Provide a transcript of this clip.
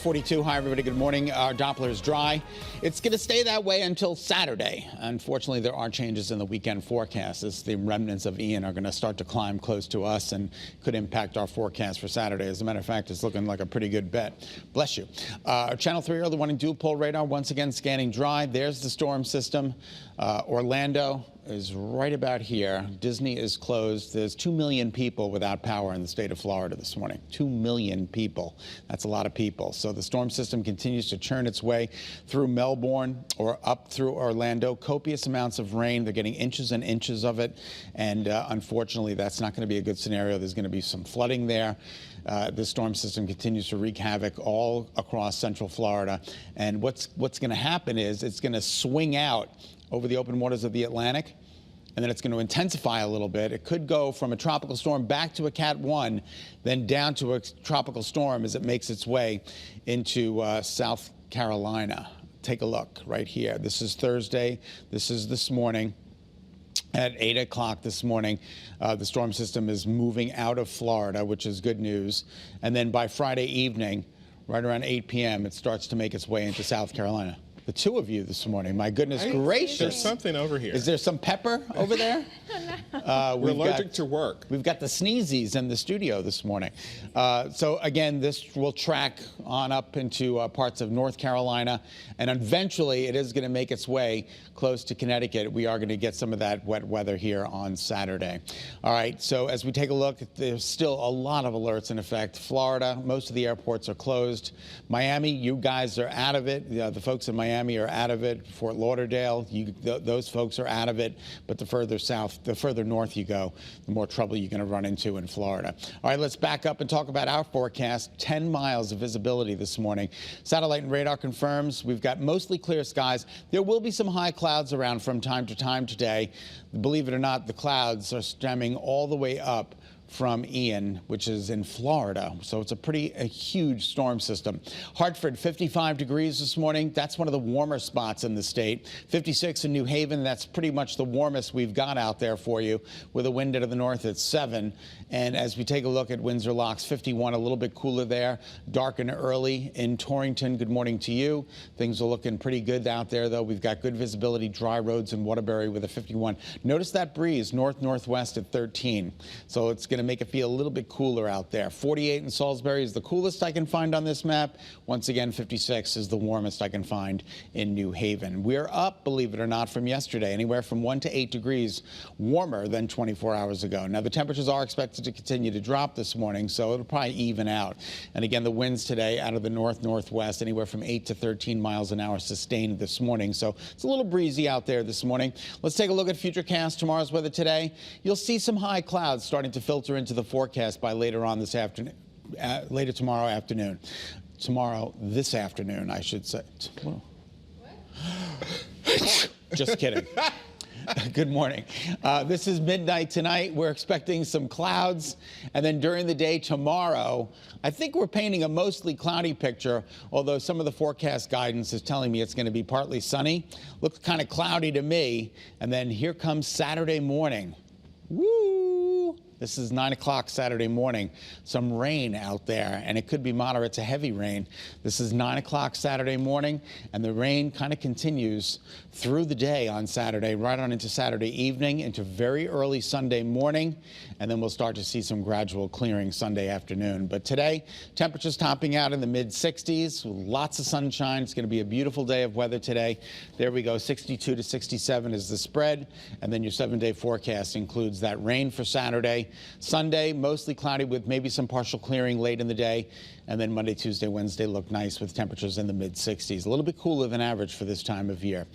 42. Hi, everybody. Good morning. Our Doppler is dry. It's going to stay that way until Saturday. Unfortunately, there are changes in the weekend forecast as the remnants of Ian are going to start to climb close to us and could impact our forecast for Saturday. As a matter of fact, it's looking like a pretty good bet. Bless you. Channel 3 early warning dual pole radar once again scanning dry. There's the storm system. Orlando is right about here. Disney is closed. There's 2 million people without power in the state of Florida this morning. 2 million people. That's a lot of people. So the storm system continues to churn its way through Melbourne or up through Orlando. Copious amounts of rain. They're getting inches and inches of it. And unfortunately, that's not going to be a good scenario. There's going to be some flooding there. The storm system continues to wreak havoc all across central Florida. And what's going to happen is it's going to swing out over the open waters of the Atlantic, and then it's going to intensify a little bit. It could go from a tropical storm back to a Cat 1, then down to a tropical storm as it makes its way into South Carolina. Take a look right here. This is Thursday. This is this morning. At 8 o'clock this morning, the storm system is moving out of Florida, which is good news. And then by Friday evening, right around 8 p.m., it starts to make its way into South Carolina. The two of you this morning, my goodness gracious. There's something over here. Is there some pepper over there? We're allergic to work. We've got the sneezies in the studio this morning. So again, this will track on up into parts of North Carolina, and eventually it is going to make its way close to Connecticut. We are going to get some of that wet weather here on Saturday. All right, so as we take a look, there's still a lot of alerts in effect. Florida, most of the airports are closed. Miami, you guys are out of it. The folks in Miami are out of it. Fort Lauderdale, those folks are out of it. But the further south, the further north you go, the more trouble you're going to run into in Florida. All right, let's back up and talk about our forecast. 10 miles of visibility this morning. Satellite and radar confirms we've got mostly clear skies. There will be some high clouds around from time to time today. Believe it or not, the clouds are stemming all the way up from Ian, which is in Florida. So it's a huge storm system. Hartford, 55 degrees this morning. That's one of the warmer spots in the state. 56 in New Haven. That's pretty much the warmest we've got out there for you, with a wind out of the north at 7. And as we take a look at Windsor Locks, 51, a little bit cooler there. Dark and early in Torrington. Good morning to you. Things are looking pretty good out there, though. We've got good visibility, dry roads in Waterbury with a 51. Notice that breeze, north-northwest at 13. So it's going to make it feel a little bit cooler out there. 48 in Salisbury is the coolest I can find on this map. Once again, 56 is the warmest I can find in New Haven. We're up, believe it or not, from yesterday, anywhere from 1 to 8 degrees warmer than 24 hours ago. Now, the temperatures are expected to continue to drop this morning, so it'll probably even out. And again, the winds today out of the north-northwest, anywhere from 8 to 13 miles an hour sustained this morning. So it's a little breezy out there this morning. Let's take a look at Futurecast Tomorrow's weather today. You'll see some high clouds starting to filter into the forecast by later on this afternoon, later tomorrow afternoon. Tomorrow, this afternoon, I should say. What? Just kidding. Good morning. This is midnight tonight. We're expecting some clouds. And then during the day tomorrow, I think we're painting a mostly cloudy picture, although some of the forecast guidance is telling me it's going to be partly sunny. Looks kind of cloudy to me. And then here comes Saturday morning. Woo! This is 9 o'clock Saturday morning. Some rain out there, and it could be moderate to heavy rain. This is 9 o'clock Saturday morning, and the rain kind of continues through the day on Saturday, right on into Saturday evening, into very early Sunday morning, and then we'll start to see some gradual clearing Sunday afternoon. But today, temperatures topping out in the mid-60s, lots of sunshine. It's going to be a beautiful day of weather today. There we go, 62 to 67 is the spread, and then your 7-day forecast includes that rain for Saturday. Sunday, mostly cloudy with maybe some partial clearing late in the day. And then Monday, Tuesday, Wednesday look nice with temperatures in the mid-60s. A little bit cooler than average for this time of year.